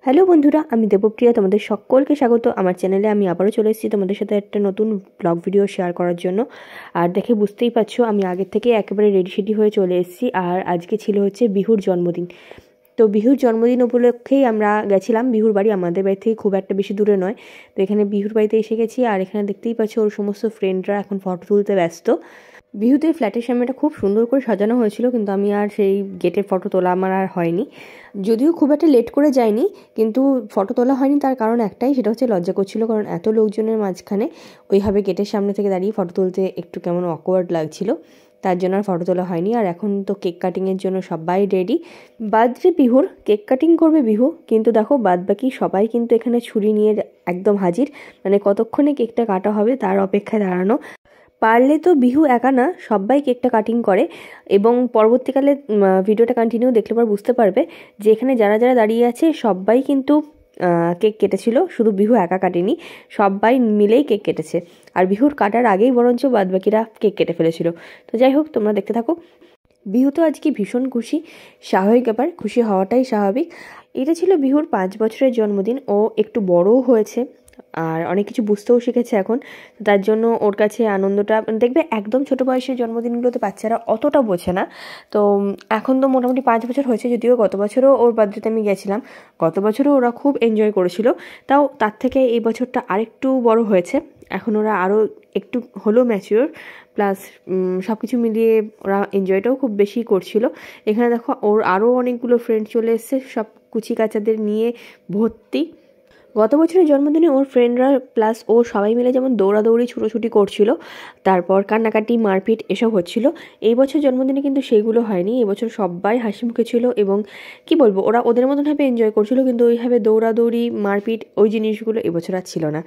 Hello বন্ধুরা, আমি দেবপ্রিয়া। তোমাদের সকলকে স্বাগত আমার চ্যানেলে। আমি আবারও চলে এসেছি তোমাদের সাথে একটা নতুন ব্লগ ভিডিও শেয়ার করার জন্য। আর দেখে বুঝতেই পারছো আমি আগের থেকে একেবারে রেডি হয়ে চলে এসেছি। আর আজকে ছিল হচ্ছে বিহুর জন্মদিন। তো বিহুর জন্মদিন উপলক্ষেই আমরা গেছিলাম বিহুর বাড়ি। আমাদের বাড়ি থেকে খুব একটা বেশি দূরে নয়। তো এখানে বিহুর বাড়িতে এসে গেছি। আর এখানে দেখতেই পাচ্ছো ওর সমস্ত ফ্রেন্ডরা এখন ফটো তুলতে ব্যস্ত। বিহুতে ফ্ল্যাটের সামনেটা খুব সুন্দর করে সাজানো হয়েছিল, কিন্তু আমি আর সেই গেটের ফটো তোলা আমার আর হয়নি। যদিও খুব একটা লেট করে যায়নি, কিন্তু ফটো তোলা হয়নি তার কারণ একটাই, সেটা হচ্ছে লজ্জা করছিল। কারণ এত লোকজনের মাঝখানে ওইভাবে গেটের সামনে থেকে দাঁড়িয়ে ফটো তুলতে একটু কেমন অকওয়ার্ড লাগছিল, তার জন্য আর ফটো তোলা হয়নি। আর এখন তো কেক কাটিংয়ের জন্য সবাই রেডি। বার্থডে বিহুর কেক কাটিং করবে বিহু, কিন্তু দেখো বাদবাকি সবাই কিন্তু এখানে ছুরি নিয়ে একদম হাজির। মানে কতক্ষণে কেকটা কাটা হবে তার অপেক্ষায় দাঁড়ানো। পারলে তো বিহু একা না, সবাই কেকটা কাটিং করে। এবং পরবর্তীকালে ভিডিওটা কন্টিনিউ দেখলে পর বুঝতে পারবে যে এখানে যারা যারা দাঁড়িয়ে আছে সবাই কিন্তু কেক কেটেছিল, শুধু বিহু একা কাটেনি, সবাই মিলেই কেক কেটেছে। আর বিহুর কাটার আগেই বরঞ্চ বাদবাকিরা কেক কেটে ফেলেছিল। তো যাই হোক, তোমরা দেখতে থাকো। বিহু তো আজকে ভীষণ খুশি, স্বাভাবিক ব্যাপার, খুশি হওয়াটাই স্বাভাবিক। এটা ছিল বিহুর 5 বছরের জন্মদিন। ও একটু বড়ও হয়েছে আর অনেক কিছু বুঝতেও শিখেছে এখন। তার জন্য ওর কাছে আনন্দটা, দেখবে একদম ছোটো বয়সের জন্মদিনগুলোতে বাচ্চারা অতটা বোঝে না। তো এখন তো মোটামুটি 5 বছর হয়েছে, যদিও গত বছরও ওর বার্থডেতে আমি গেছিলাম। গত বছরও ওরা খুব এনজয় করেছিল, তাও তার থেকে এই বছরটা আরেকটু বড় হয়েছে। এখন ওরা আরও একটু হলো ম্যাচিওর, প্লাস সব কিছু মিলিয়ে ওরা এনজয়টাও খুব বেশি করছিল। এখানে দেখো ওর আরও অনেকগুলো ফ্রেন্ড চলে এসছে, সব কুচি কাচাদের নিয়ে ভর্তি। গত বছরের জন্মদিনে ওর ফ্রেন্ডরা প্লাস ও সবাই মিলে যেমন দৌড়াদৌড়ি ছুটোছুটি করছিল, তারপর কান্নাকাটি মারপিট এসব হচ্ছিল। এই বছর জন্মদিনে কিন্তু সেইগুলো হয়নি। এবছর সবাই হাসি মুখে ছিল এবং কি বলবো, ওরা ওদের মতনভাবে এনজয় করছিল, কিন্তু ওইভাবে দৌড়াদৌড়ি মারপিট ওই জিনিসগুলো এবছর আর ছিল না।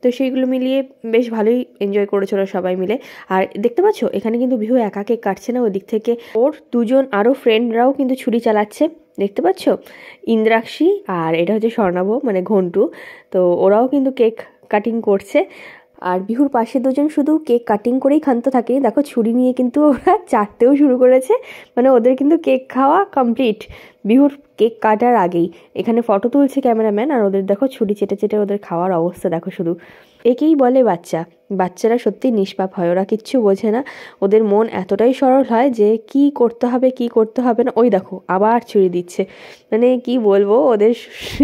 তো সেইগুলো মিলিয়ে বেশ ভালোই এনজয় করেছিল সবাই মিলে। আর দেখতে পাচ্ছ এখানে কিন্তু বিহু একা কেক কাটছে না, ওই দিক থেকে ওর দুজন আরও ফ্রেন্ডরাও কিন্তু ছুরি চালাচ্ছে, দেখতে পাচ্ছ, ইন্দ্রাক্ষী আর এটা হচ্ছে স্বর্ণাভ মানে ঘন্টু। তো ওরাও কিন্তু কেক কাটিং করছে। আর বিহুর পাশে দুজন শুধু কেক কাটিং করেই ক্ষান্ত থাকে, দেখো ছুরি নিয়ে কিন্তু ওরা চাটতেও শুরু করেছে। মানে ওদের কিন্তু কেক খাওয়া কমপ্লিট বিহুর কেক কাটার আগেই। এখানে ফটো তুলছে ক্যামেরাম্যান, আর ওদের দেখো ছুরি চেটে চেটে ওদের খাওয়ার অবস্থা দেখো শুধু। একেই বলে বাচ্চা। বাচ্চারা সত্যি নিষ্পাপ হয়, ওরা কিচ্ছু বোঝে না। ওদের মন এতটাই সরল হয় যে কি করতে হবে কি করতে হবে না, ওই দেখো আবার ছুরি দিচ্ছে। মানে কি বলবো, ওদের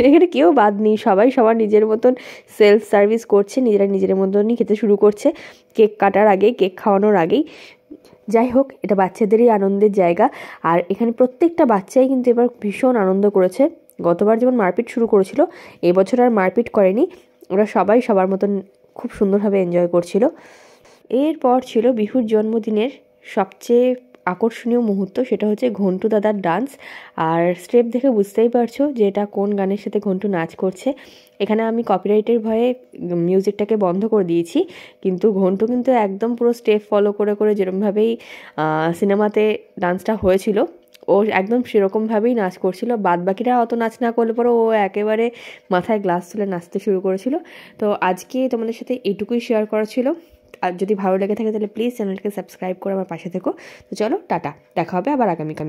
এখানে কেউ বাদ নেই, সবাই সবার নিজের মতন সেলফ সার্ভিস করছে, নিজেরা নিজের মতনই খেতে শুরু করছে কেক কাটার আগেই, কেক খাওয়ানোর আগেই। যাই হোক, এটা বাচ্চাদেরই আনন্দের জায়গা। আর এখানে প্রত্যেকটা বাচ্চাই কিন্তু এবার ভীষণ আনন্দ করেছে। গতবার যেমন মারপিট শুরু করেছিল, এবছর আর মারপিট করেনি। ওরা সবাই সবার মতন খুব সুন্দরভাবে এনজয় করছিল। এরপর ছিল বিহুর জন্মদিনের সবচেয়ে আকর্ষণীয় মুহূর্ত, সেটা হচ্ছে ঘন্টু দাদার ডান্স। আর স্টেপ দেখে বুঝতেই পারছো যে এটা কোন গানের সাথে ঘন্টু নাচ করছে। এখানে আমি কপিরাইটের ভয়ে মিউজিকটাকে বন্ধ করে দিয়েছি, কিন্তু ঘন্টু কিন্তু একদম পুরো স্টেপ ফলো করে করে যেরকমভাবেই সিনেমাতে ডান্সটা হয়েছিল ও একদম সেরকমভাবেই নাচ করছিল। বাদবাকিরা অত নাচ না করলে পরে ও একেবারে মাথায় গ্লাস তুলে নাচতে শুরু করেছিল। তো আজকে তোমাদের সাথে এইটুকুই শেয়ার করা ছিল। আর যদি ভালো লেগে থাকে তাহলে প্লিজ চ্যানেলকে সাবস্ক্রাইব করে আমার পাশে থেকো। তো চলো টাটা, দেখা হবে আবার আগামীকাল।